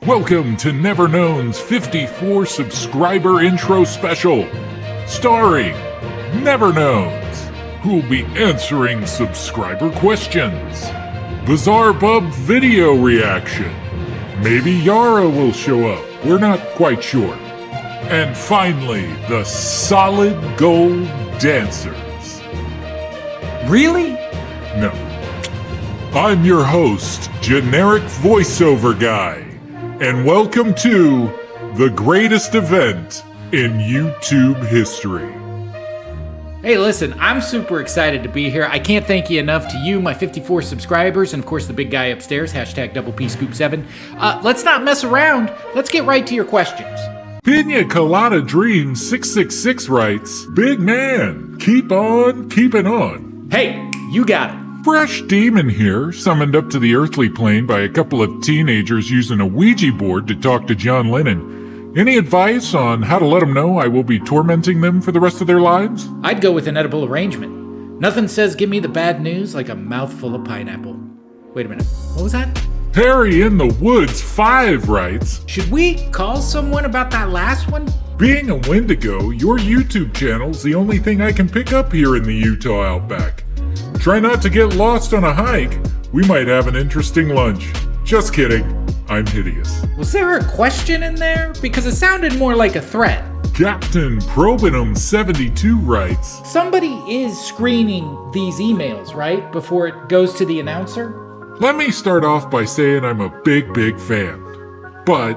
Welcome to Never Known's 54 subscriber intro special, starring Never Knowns, who'll be answering subscriber questions, BizarreBub video reaction, maybe Yara will show up, we're not quite sure, and finally, the Solid Gold Dancers. Really? No. I'm your host, Generic Voiceover Guy, and welcome to the greatest event in YouTube history. Hey, listen, I'm super excited to be here. I can't thank you enough to you, my 54 subscribers, and of course the big guy upstairs, hashtag double P Scoop 7. Let's not mess around. Let's get right to your questions. Pina Colada Dreams 666 writes, Big man, keep on keeping on. Hey, you got it. Fresh Demon here, summoned up to the earthly plane by a couple of teenagers using a Ouija board to talk to John Lennon. Any advice on how to let them know I will be tormenting them for the rest of their lives? I'd go with an edible arrangement. Nothing says give me the bad news like a mouthful of pineapple. Wait a minute, what was that? Harry in the Woods 5 writes, Should we call someone about that last one? Being a Wendigo, your YouTube channel's the only thing I can pick up here in the Utah Outback. Try not to get lost on a hike. We might have an interesting lunch. Just kidding. I'm hideous. Was there a question in there? Because it sounded more like a threat. Captain Probinum72 writes, Somebody is screening these emails, right? Before it goes to the announcer? Let me start off by saying I'm a big fan. But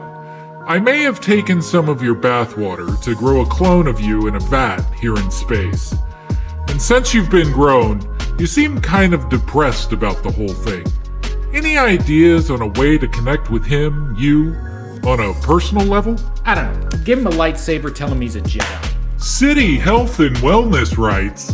I may have taken some of your bathwater to grow a clone of you in a vat here in space. And since you've been grown, you seem kind of depressed about the whole thing. Any ideas on a way to connect with him, you, on a personal level? I don't know. Give him a lightsaber, tell him he's a Jedi. City Health and Wellness writes,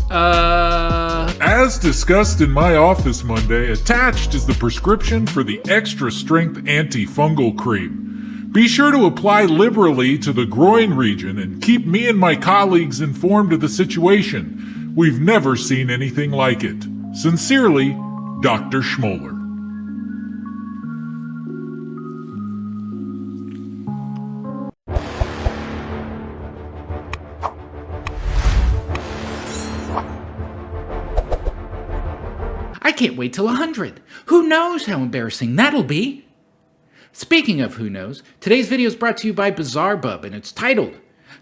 As discussed in my office Monday, attached is the prescription for the extra strength antifungal cream. Be sure to apply liberally to the groin region and keep me and my colleagues informed of the situation. We've never seen anything like it. Sincerely, Dr. Schmoller. I can't wait till 100. Who knows how embarrassing that'll be? Speaking of who knows, today's video is brought to you by BizarreBub, and it's titled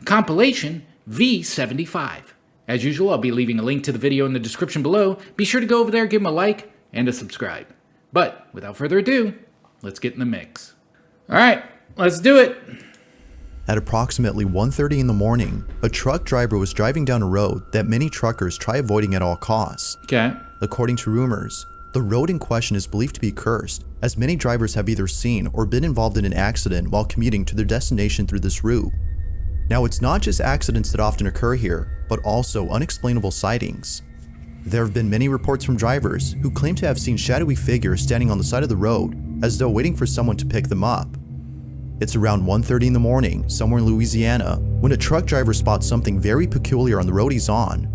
Compilation V75. As usual, I'll be leaving a link to the video in the description below. Be sure to go over there, give them a like, and a subscribe. But without further ado, let's get in the mix. All right, let's do it. At approximately 1:30 in the morning, a truck driver was driving down a road that many truckers try avoiding at all costs. Okay. According to rumors, the road in question is believed to be cursed, as many drivers have either seen or been involved in an accident while commuting to their destination through this route. Now, it's not just accidents that often occur here, but also unexplainable sightings. There have been many reports from drivers who claim to have seen shadowy figures standing on the side of the road as though waiting for someone to pick them up. It's around 1:30 in the morning, somewhere in Louisiana, when a truck driver spots something very peculiar on the road he's on.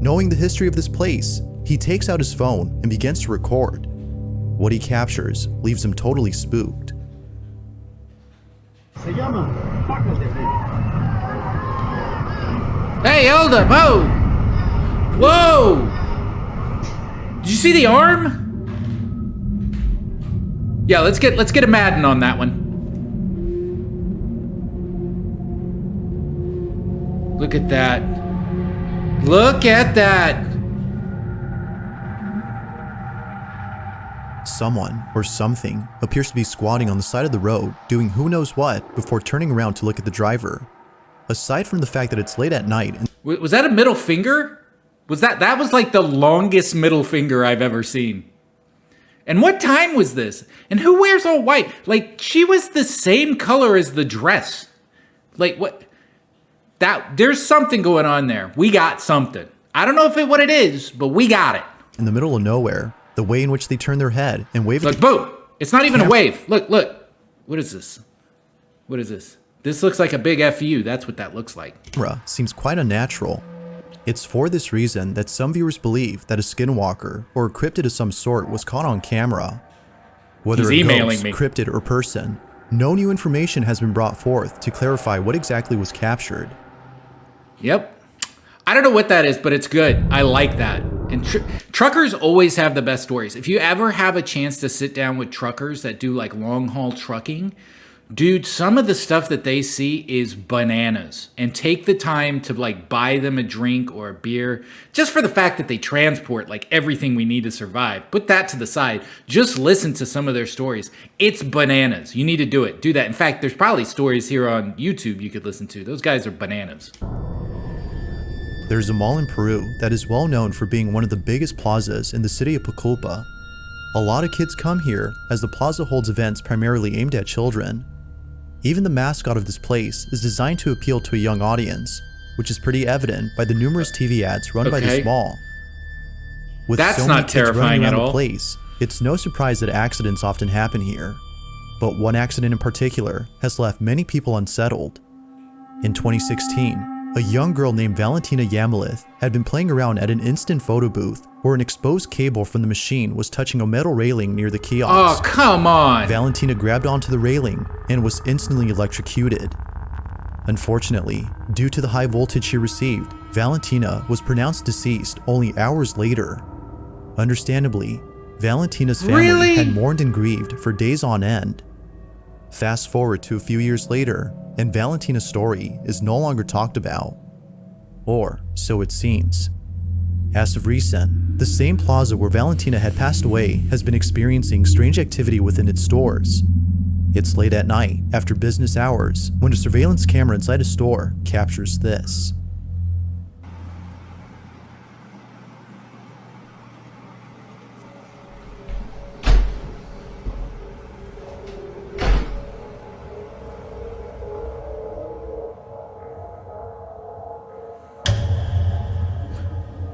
Knowing the history of this place, he takes out his phone and begins to record. What he captures leaves him totally spooked. Hey, hold up, whoa! Whoa! Did you see the arm? Yeah, let's get a Madden on that one. Look at that. Look at that! Someone, or something, appears to be squatting on the side of the road, doing who knows what before turning around to look at the driver. Aside from the fact that it's late at night and Was that a middle finger? That was like the longest middle finger I've ever seen. And what time was this? And who wears all white? Like, she was the same color as the dress. Like, what? There's something going on there. We got something. I don't know what it is, but we got it. in the middle of nowhere, the way in which they turn their head and wave. Look, boom! It's not even a wave. Look. What is this? What is this? This looks like a big FU. That's what that looks like. Camera seems quite unnatural. It's for this reason that some viewers believe that a skinwalker or a cryptid of some sort was caught on camera. Whether He's a emailing ghost, me. cryptid, or person, no new information has been brought forth to clarify what exactly was captured. Yep. I don't know what that is, but it's good. I like that. And truckers always have the best stories. If you ever have a chance to sit down with truckers that do like long haul trucking, dude, some of the stuff that they see is bananas. And take the time to like buy them a drink or a beer just for the fact that they transport like everything we need to survive. Put that to the side. Just listen to some of their stories. It's bananas. You need to do it. Do that. In fact, there's probably stories here on YouTube you could listen to. Those guys are bananas. There's a mall in Peru that is well known for being one of the biggest plazas in the city of Pucallpa. A lot of kids come here as the plaza holds events primarily aimed at children. Even the mascot of this place is designed to appeal to a young audience, which is pretty evident by the numerous TV ads run by this mall. With That's so many not kids terrifying running at around all. the place, it's no surprise that accidents often happen here. But one accident in particular has left many people unsettled. In 2016, a young girl named Valentina Yamalith had been playing around at an instant photo booth where an exposed cable from the machine was touching a metal railing near the kiosk. Oh, come on. Valentina grabbed onto the railing and was instantly electrocuted. Unfortunately, due to the high voltage she received, Valentina was pronounced deceased only hours later. Understandably, Valentina's family had mourned and grieved for days on end. Fast forward to a few years later, and Valentina's story is no longer talked about. Or so it seems. As of recent, the same plaza where Valentina had passed away has been experiencing strange activity within its stores. It's late at night, after business hours, when a surveillance camera inside a store captures this.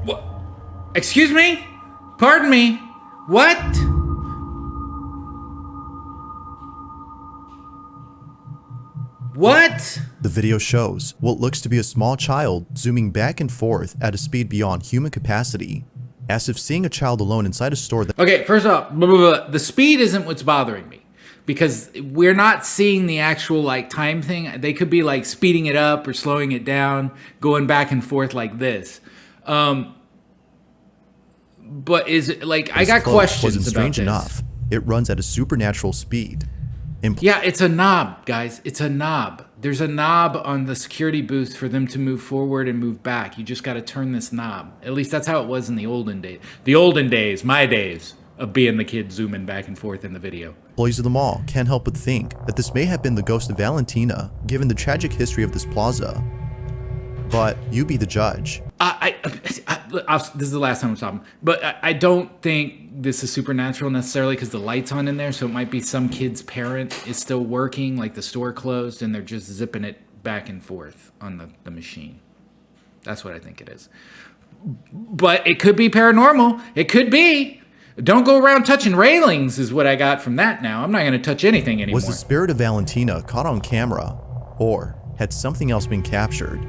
What? Excuse me? Pardon me? What? What? The video shows what looks to be a small child zooming back and forth at a speed beyond human capacity, as if seeing a child alone inside a store that— Okay, first off, the speed isn't what's bothering me, because we're not seeing the actual like time thing. They could be like speeding it up or slowing it down, going back and forth like this. But is it like, I got questions wasn't about strange this. enough. It runs at a supernatural speed. Yeah, it's a knob, guys. It's a knob. There's a knob on the security booth for them to move forward and move back. You just got to turn this knob. At least that's how it was in the olden days. The olden days, my days of being the kid zooming back and forth in the video. Employees of the mall can't help but think that this may have been the ghost of Valentina, given the tragic history of this plaza. But you be the judge. This is the last time I'm stopping. But I don't think this is supernatural necessarily, because the light's on in there. So it might be some kid's parent is still working, like the store closed, and they're just zipping it back and forth on the machine. That's what I think it is. But it could be paranormal. It could be. Don't go around touching railings is what I got from that now. I'm not going to touch anything anymore. Was the spirit of Valentina caught on camera? Or had something else been captured?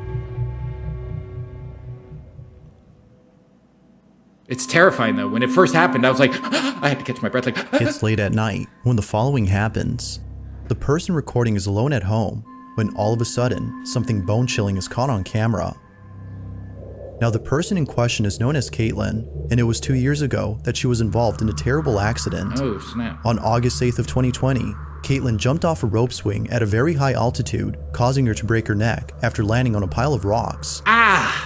It's terrifying, though. When it first happened, I was like, I had to catch my breath. Like, It's late at night when the following happens. The person recording is alone at home when all of a sudden, something bone-chilling is caught on camera. Now, the person in question is known as Caitlin, and it was 2 years ago that she was involved in a terrible accident. Oh, snap. On August 8th of 2020, Caitlin jumped off a rope swing at a very high altitude, causing her to break her neck after landing on a pile of rocks.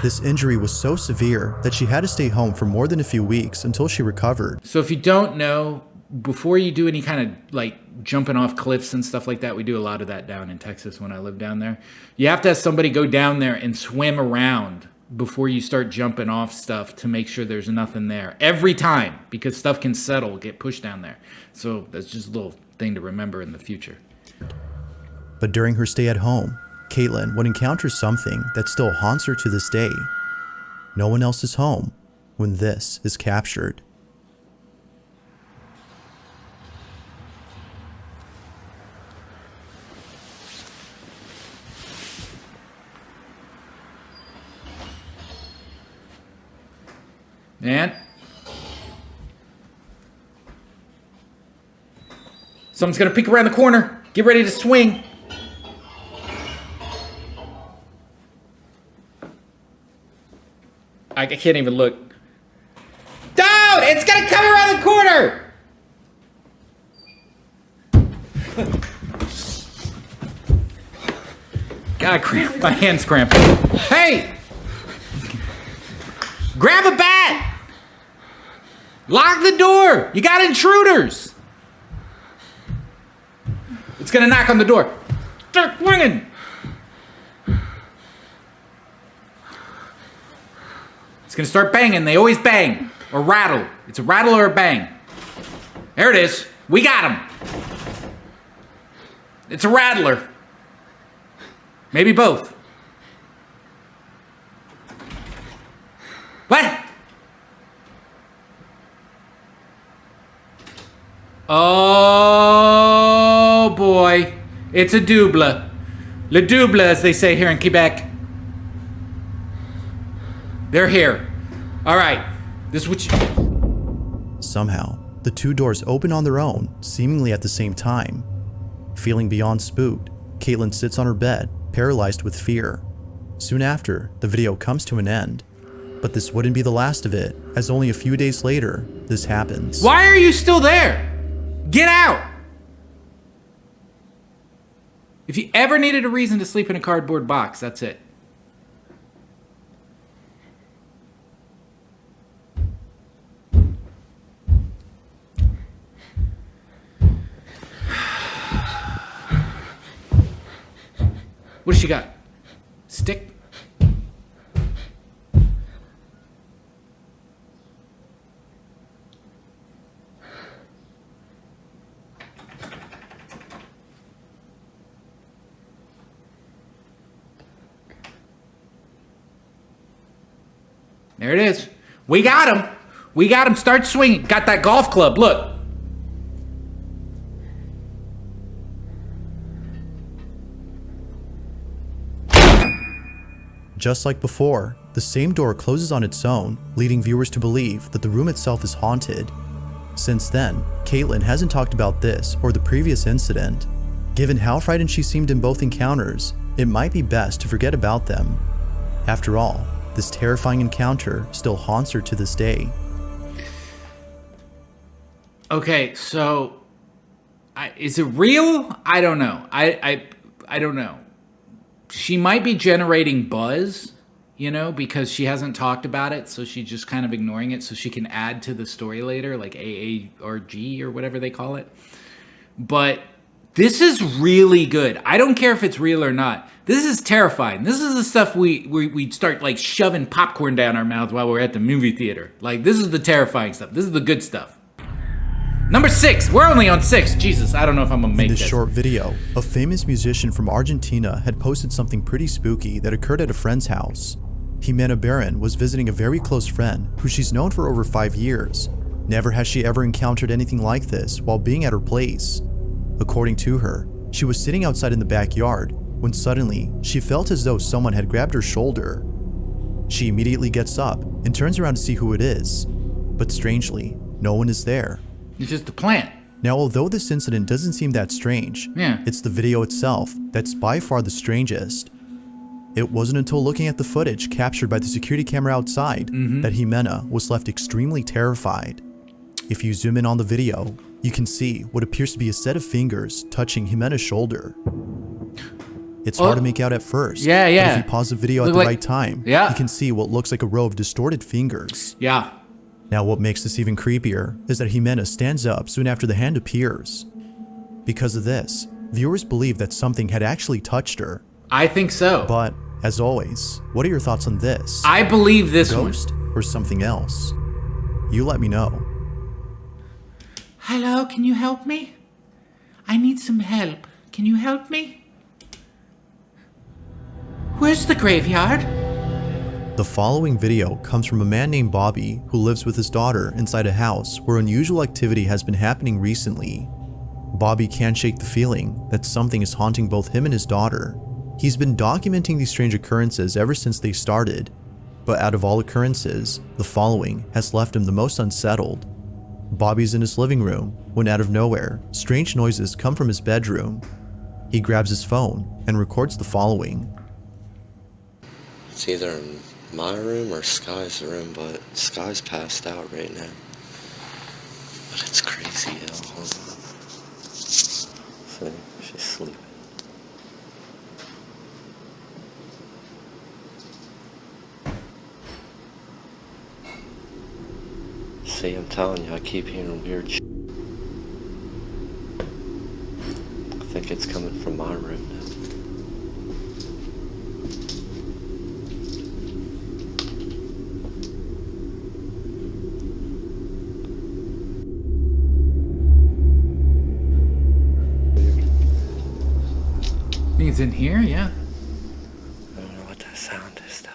This injury was so severe that she had to stay home for more than a few weeks until she recovered. So if you don't know, before you do any kind of like jumping off cliffs and stuff like that, we do a lot of that down in Texas when I lived down there. You have to have somebody go down there and swim around before you start jumping off stuff to make sure there's nothing there. Every time, because stuff can settle, get pushed down there. So that's just a little thing to remember in the future. But during her stay at home, Caitlin would encounter something that still haunts her to this day. No one else is home when this is captured. And someone's gonna peek around the corner. Get ready to swing. I can't even look. Dude, it's gonna come around the corner! God, cramp. My hand's cramping. Hey! Grab a bat! Lock the door! You got intruders! It's gonna knock on the door. Start swinging! It's gonna start banging. They always bang. Or rattle. It's a rattle or a bang. There it is. We got him. It's a rattler. Maybe both. What? Oh boy. It's a double. Le double, as they say here in Quebec. They're here. All right. This is what you... Somehow, the two doors open on their own, seemingly at the same time. Feeling beyond spooked, Caitlin sits on her bed, paralyzed with fear. Soon after, the video comes to an end. But this wouldn't be the last of it, as only a few days later, this happens. Why are you still there? Get out! If you ever needed a reason to sleep in a cardboard box, that's it. What does she got? Stick? There it is. We got him. We got him. Start swinging. Got that golf club. Look. Just like before, the same door closes on its own, leading viewers to believe that the room itself is haunted. Since then, Caitlin hasn't talked about this or the previous incident. Given how frightened she seemed in both encounters, it might be best to forget about them. After all, this terrifying encounter still haunts her to this day. Okay, so is it real? I don't know. I don't know. She might be generating buzz, you know, because she hasn't talked about it, so she's just kind of ignoring it so she can add to the story later, like AA or G or whatever they call it. But this is really good. I don't care if it's real or not. This is terrifying. This is the stuff we start like shoving popcorn down our mouths while we're at the movie theater. Like, this is the terrifying stuff. This is the good stuff. Number 6. We're only on 6. Jesus, I don't know if I'm gonna make this. In this short video, a famous musician from Argentina had posted something pretty spooky that occurred at a friend's house. Jimena Barron was visiting a very close friend who she's known for over 5 years. Never has she ever encountered anything like this while being at her place. According to her, she was sitting outside in the backyard when suddenly she felt as though someone had grabbed her shoulder. She immediately gets up and turns around to see who it is. But strangely, no one is there. It's just a plant. Now, although this incident doesn't seem that strange, it's the video itself that's by far the strangest. It wasn't until looking at the footage captured by the security camera outside that Jimena was left extremely terrified. If you zoom in on the video, you can see what appears to be a set of fingers touching Jimena's shoulder. It's hard to make out at first. Yeah. But if you pause the video at the right time, you can see what looks like a row of distorted fingers. Yeah. Now, what makes this even creepier is that Jimena stands up soon after the hand appears. Because of this, viewers believe that something had actually touched her. I think so. But, as always, what are your thoughts on this? I believe this Ghost or something else? You let me know. Hello, can you help me? I need some help. Can you help me? Where's the graveyard? The following video comes from a man named Bobby who lives with his daughter inside a house where unusual activity has been happening recently. Bobby can't shake the feeling that something is haunting both him and his daughter. He's been documenting these strange occurrences ever since they started, but out of all occurrences, the following has left him the most unsettled. Bobby's in his living room when out of nowhere, strange noises come from his bedroom. He grabs his phone and records the following. It's either in my room or Sky's room, but Sky's passed out right now. But it's crazy, yo. Hold on. See, she's sleeping. See, I'm telling you, I keep hearing weird shit. I think it's coming from my room now. Think it's in here? Yeah. I don't know what that sound is, though.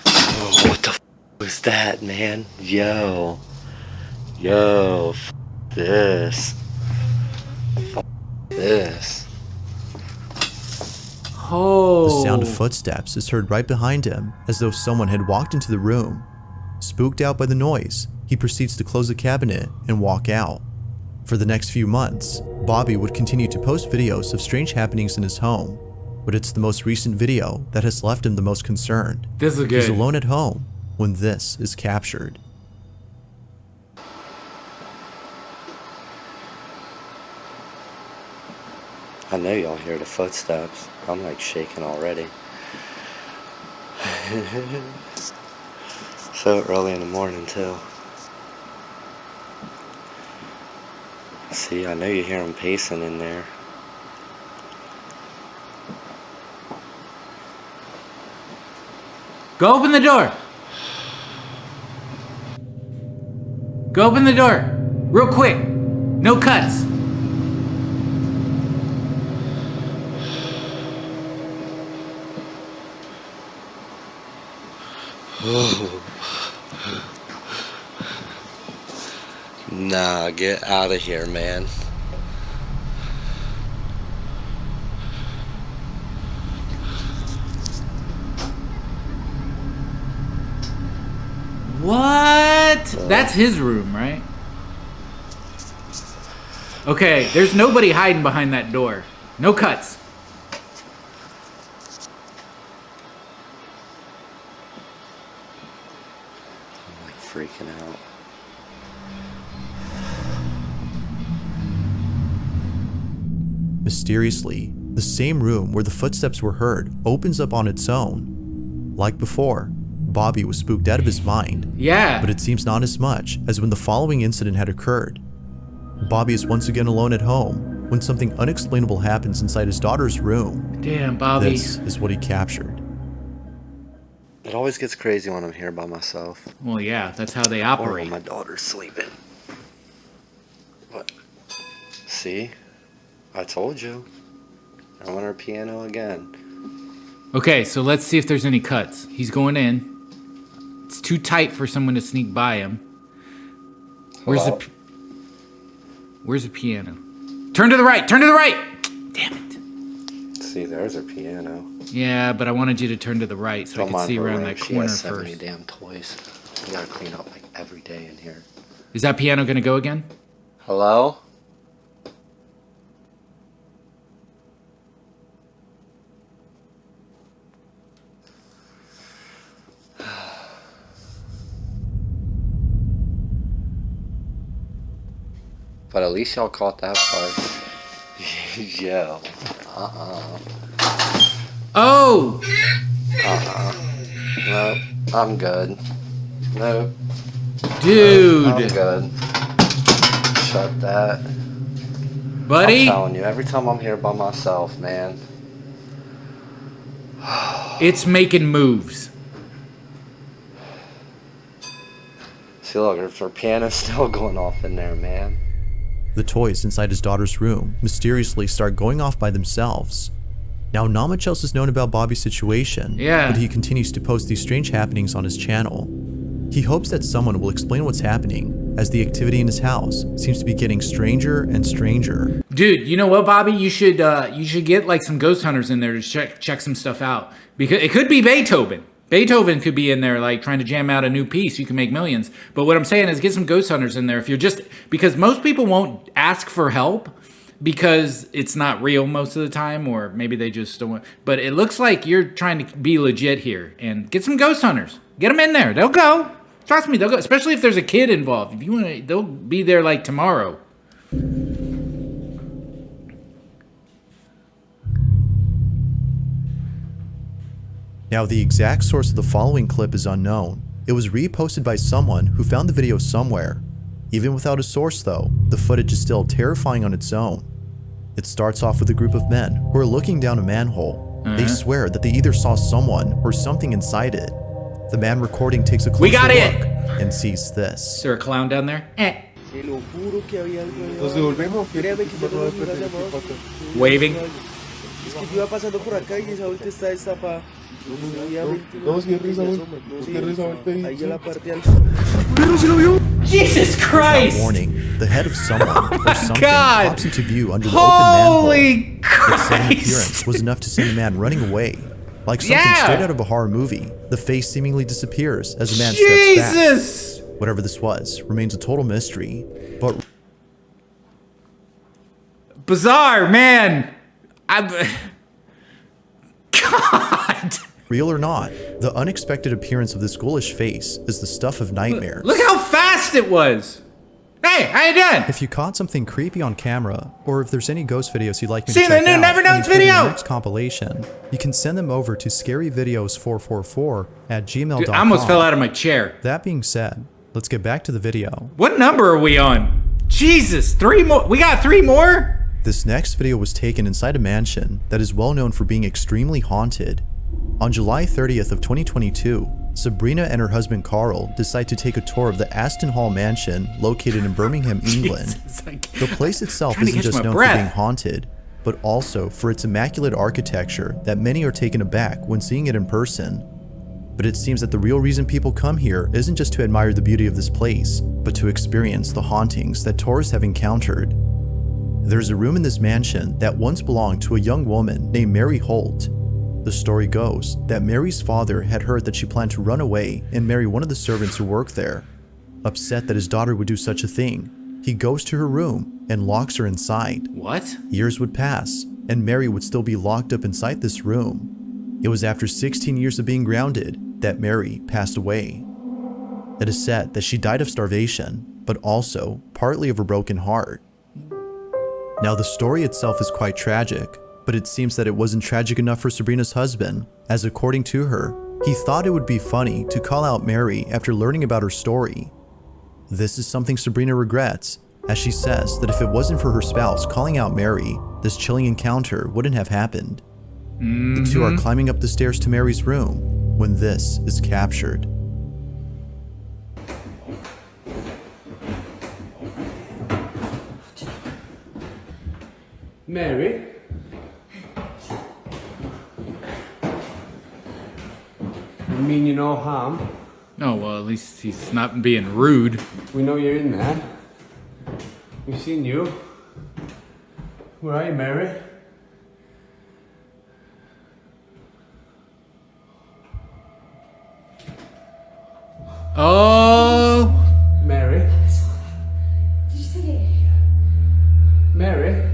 Oh, what the f was that, man? Yo, f this. F this. Oh. The sound of footsteps is heard right behind him, as though someone had walked into the room. Spooked out by the noise, he proceeds to close the cabinet and walk out. For the next few months, Bobby would continue to post videos of strange happenings in his home, but it's the most recent video that has left him the most concerned. This is good. He's alone at home when this is captured. I know y'all hear the footsteps. I'm like shaking already. So early in the morning too. See, I know you hear them pacing in there. Go open the door. Go open the door. Real quick. No cuts. Nah, get out of here, man. What? That's his room, right? Okay, there's nobody hiding behind that door. No cuts. I'm like freaking out. Mysteriously, the same room where the footsteps were heard opens up on its own. Like before, Bobby was spooked out of his mind. Yeah. But it seems not as much as when the following incident had occurred. Bobby is once again alone at home when something unexplainable happens inside his daughter's room. Damn, Bobby. This is what he captured. It always gets crazy when I'm here by myself. Well, yeah, that's how they Or operate. when my daughter's sleeping. What? See? I told you. I want her piano again. Okay, so let's see if there's any cuts. He's going in. It's too tight for someone to sneak by him. Where's Hello? Where's the piano? Turn to the right! Turn to the right! Damn it. See, there's her piano. Yeah, but I wanted you to turn to the right so I Don't could mind see her around room. that She corner has 70 first. damn toys. We gotta clean up like every day in here. Is that piano gonna go again? Hello? But at least y'all caught that part. Yo. Oh! Nope. I'm good. Nope. Dude! I'm good. Shut that. Buddy? I'm telling you, every time I'm here by myself, man. It's making moves. See, look, there's her piano still going off in there, man. The toys inside his daughter's room mysteriously start going off by themselves. Now, not much else is known about Bobby's situation, Yeah. but he continues to post these strange happenings on his channel. He hopes that someone will explain what's happening, as the activity in his house seems to be getting stranger and stranger. Dude, you know what, Bobby? You should get like some ghost hunters in there to check some stuff out, because it could be Beethoven. Beethoven could be in there like trying to jam out a new piece. You can make millions. But what I'm saying is get some ghost hunters in there. If you're just, because most people won't ask for help because it's not real most of the time, or maybe they just don't want, but it looks like you're trying to be legit here. And get some ghost hunters. Get them in there. They'll go. Trust me, they'll go. Especially if there's a kid involved. If you want to, they'll be there like tomorrow. Now, the exact source of the following clip is unknown. It was reposted by someone who found the video somewhere. Even without a source though, the footage is still terrifying on its own. It starts off with a group of men who are looking down a manhole. They swear that they either saw someone or something inside it. The man recording takes a closer look and sees this. Is there a clown down there? Waving. Jesus Christ! Warning, the head of someone or something God. pops into view under the open manhole. Holy Its sudden Christ! appearance was enough to send the man running away. Like something straight out of a horror movie, the face seemingly disappears as the man steps Jesus! back. Whatever this was remains a total mystery, but Bizarre, man! God! real or not, the unexpected appearance of this ghoulish face is the stuff of nightmares. Look how fast it was! Hey, how you doing? If you caught something creepy on camera, or if there's any ghost videos you'd like me See to the check new out Never and Knowns include in video? the next compilation, you can send them over to scaryvideos444@gmail.com. Dude, I almost fell out of my chair. That being said, let's get back to the video. What number are we on? Jesus, 3 more. We got 3 more? This next video was taken inside a mansion that is well known for being extremely haunted. On July 30th of 2022, Sabrina and her husband Carl decide to take a tour of the Aston Hall mansion located in Birmingham, England. The place itself isn't just known for being haunted, but also for its immaculate architecture that many are taken aback when seeing it in person. But it seems that the real reason people come here isn't just to admire the beauty of this place, but to experience the hauntings that tourists have encountered. There's a room in this mansion that once belonged to a young woman named Mary Holt. The story goes that Mary's father had heard that she planned to run away and marry one of the servants who worked there. Upset that his daughter would do such a thing, he goes to her room and locks her inside. What? Years would pass, and Mary would still be locked up inside this room. It was after 16 years of being grounded that Mary passed away. It is said that she died of starvation, but also partly of a broken heart. Now, the story itself is quite tragic, but it seems that it wasn't tragic enough for Sabrina's husband, as according to her, he thought it would be funny to call out Mary after learning about her story. This is something Sabrina regrets, as she says that if it wasn't for her spouse calling out Mary, this chilling encounter wouldn't have happened. The two are climbing up the stairs to Mary's room when this is captured. Mary? You mean you no harm? Oh, well, at least he's not being rude. We know you're in there. We've seen you. Where are you, Mary? Oh! Mary? Mary?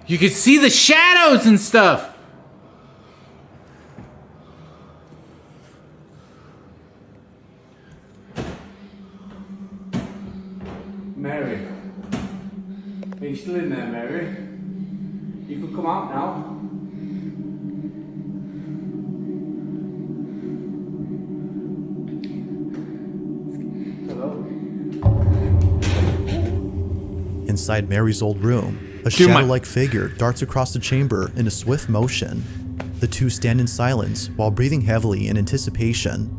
You can see the shadows and stuff! Mary? Are you still in there, Mary? You can come out now. Hello? Inside Mary's old room, a shadow-like figure darts across the chamber in a swift motion. The two stand in silence while breathing heavily in anticipation.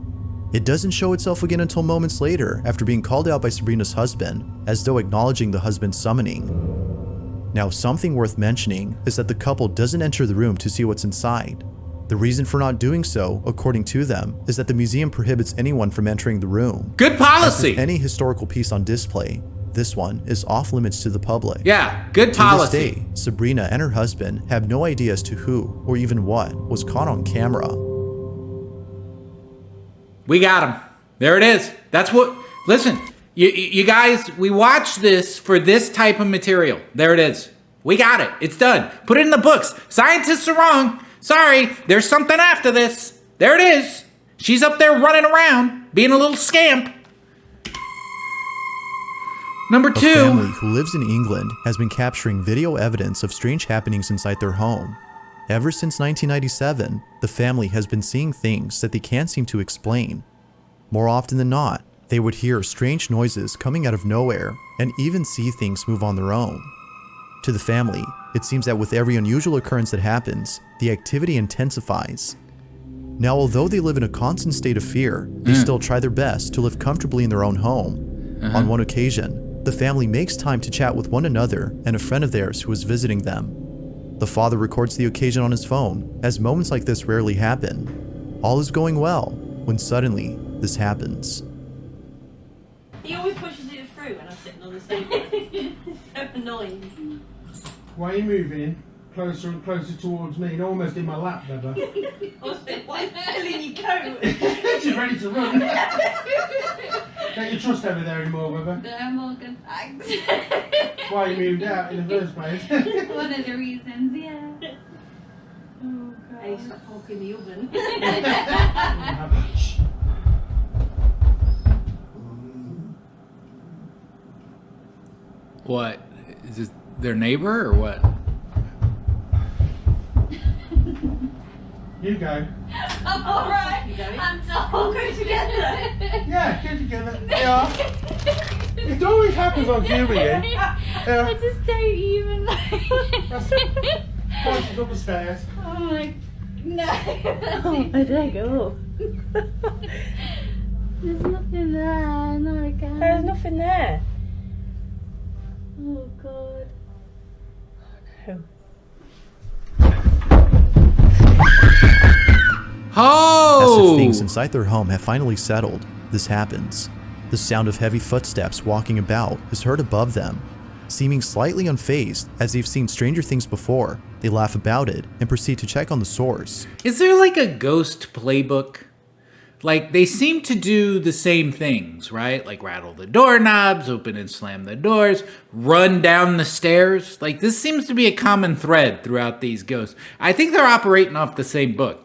It doesn't show itself again until moments later after being called out by Sabrina's husband, as though acknowledging the husband's summoning. Now, something worth mentioning is that the couple doesn't enter the room to see what's inside. The reason for not doing so, according to them, is that the museum prohibits anyone from entering the room. Good As policy. with any historical piece on display, this one is off limits to the public. Yeah, good To policy. this day, Sabrina and her husband have no idea as to who or even what was caught on camera. We got him. There it is. That's what, listen, you guys, we watched this for this type of material. There it is. We got it. It's done. Put it in the books. Scientists are wrong. Sorry, there's something after this. There it is. She's up there running around, being a little scamp. Number A 2. family who lives in England has been capturing video evidence of strange happenings inside their home. Ever since 1997, the family has been seeing things that they can't seem to explain. More often than not, they would hear strange noises coming out of nowhere and even see things move on their own. To the family, it seems that with every unusual occurrence that happens, the activity intensifies. Now, although they live in a constant state of fear, they still try their best to live comfortably in their own home. On one occasion, the family makes time to chat with one another and a friend of theirs who is visiting them. The father records the occasion on his phone, as moments like this rarely happen. All is going well, when suddenly, this happens. He always pushes it through when I'm sitting on the sofa. It's so annoying. Why are you moving closer and closer towards me and almost in my lap, Bubba? Austin, why are you pulling your coat? She's ready to run. Don't you trust over there anymore, Bubba? No, I'm all good, thanks. Why you moved out in the first place? One of the reasons, yeah. Oh, Hey, God. stop poking the oven. Shh. What? Is this their neighbor or what? You go. I'm alright. You going? I'm We'll told. go together. Yeah, get together. Yeah. It always happens on camera, yeah. I just don't even Why she's up the stairs? Oh my. No. I don't go. There's nothing there. No, I can't. There's nothing there. Oh, God. No. As Oh! if things inside their home have finally settled, this happens. The sound of heavy footsteps walking about is heard above them. Seeming slightly unfazed, as they've seen stranger things before, they laugh about it and proceed to check on the source. Is there like a ghost playbook? Like, they seem to do the same things, right? Like rattle the doorknobs, open and slam the doors, run down the stairs. Like, this seems to be a common thread throughout these ghosts. I think they're operating off the same book.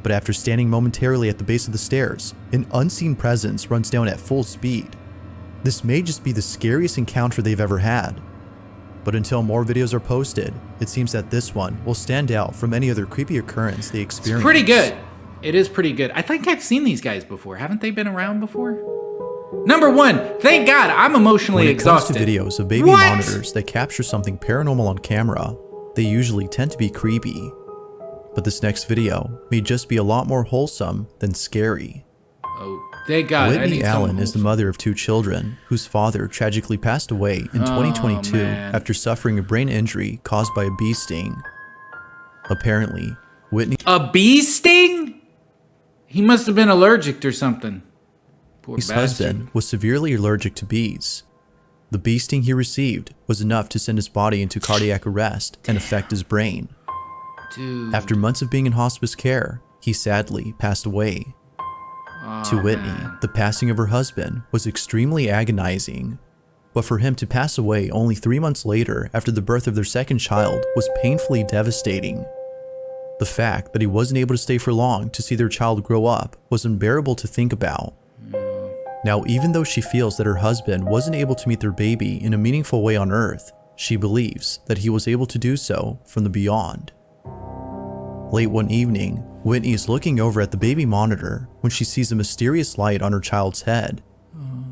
But after standing momentarily at the base of the stairs, an unseen presence runs down at full speed. This may just be the scariest encounter they've ever had. But until more videos are posted, it seems that this one will stand out from any other creepy occurrence they experience. Pretty good. It is pretty good. I think I've seen these guys before. Haven't they been around before? Number 1, thank God, I'm emotionally When it comes exhausted. to videos of baby What? monitors that capture something paranormal on camera, they usually tend to be creepy. But this next video may just be a lot more wholesome than scary. Oh, thank God. I Whitney need Allen someone is the mother of 2 children, whose father tragically passed away in 2022 man. after suffering a brain injury caused by a bee sting. Apparently, Whitney's A bee sting? He must have been allergic or something. Poor bastard. husband was severely allergic to bees. The bee sting he received was enough to send his body into cardiac arrest and affect his brain. Dude. After months of being in hospice care, he sadly passed away. To Whitney, man. the passing of her husband was extremely agonizing. But for him to pass away only 3 months later after the birth of their second child was painfully devastating. The fact that he wasn't able to stay for long to see their child grow up was unbearable to think about. Now, even though she feels that her husband wasn't able to meet their baby in a meaningful way on Earth, she believes that he was able to do so from the beyond. Late one evening, Whitney is looking over at the baby monitor when she sees a mysterious light on her child's head.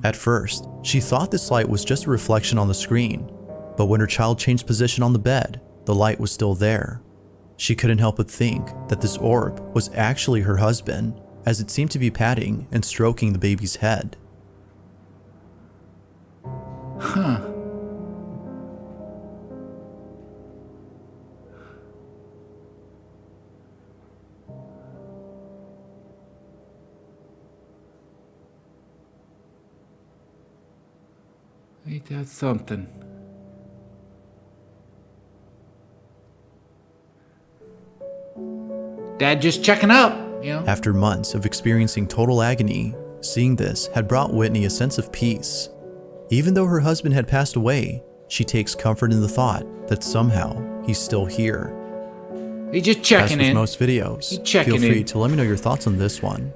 At first, she thought this light was just a reflection on the screen, but when her child changed position on the bed, the light was still there. She couldn't help but think that this orb was actually her husband, as it seemed to be patting and stroking the baby's head. Huh. Ain't that something? Dad just checking up, you know? After months of experiencing total agony, seeing this had brought Whitney a sense of peace. Even though her husband had passed away, she takes comfort in the thought that somehow he's still here. He's just checking As with in. most videos, He's checking feel free in. to let me know your thoughts on this one.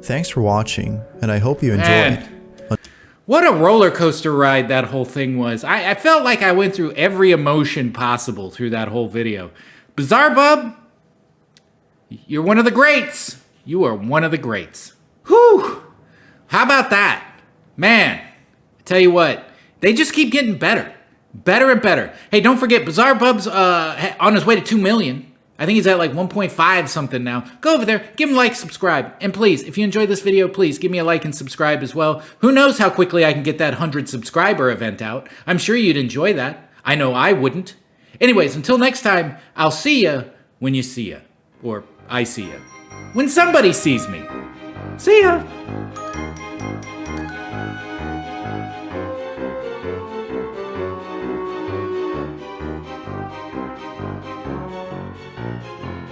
Thanks for watching, and I hope you enjoyed. Man, what a roller coaster ride that whole thing was. I felt like I went through every emotion possible through that whole video. BizarreBub, you're one of the greats. You are one of the greats. Whew! How about that? Man, I tell you what, they just keep getting better. Better and better. Hey, don't forget, BizarreBub's on his way to 2 million. I think he's at like 1.5 something now. Go over there, give him a like, subscribe. And please, if you enjoyed this video, please give me a like and subscribe as well. Who knows how quickly I can get that 100 subscriber event out. I'm sure you'd enjoy that. I know I wouldn't. Anyways, until next time, I'll see ya when you see ya. Or I see ya. When somebody sees me. See ya.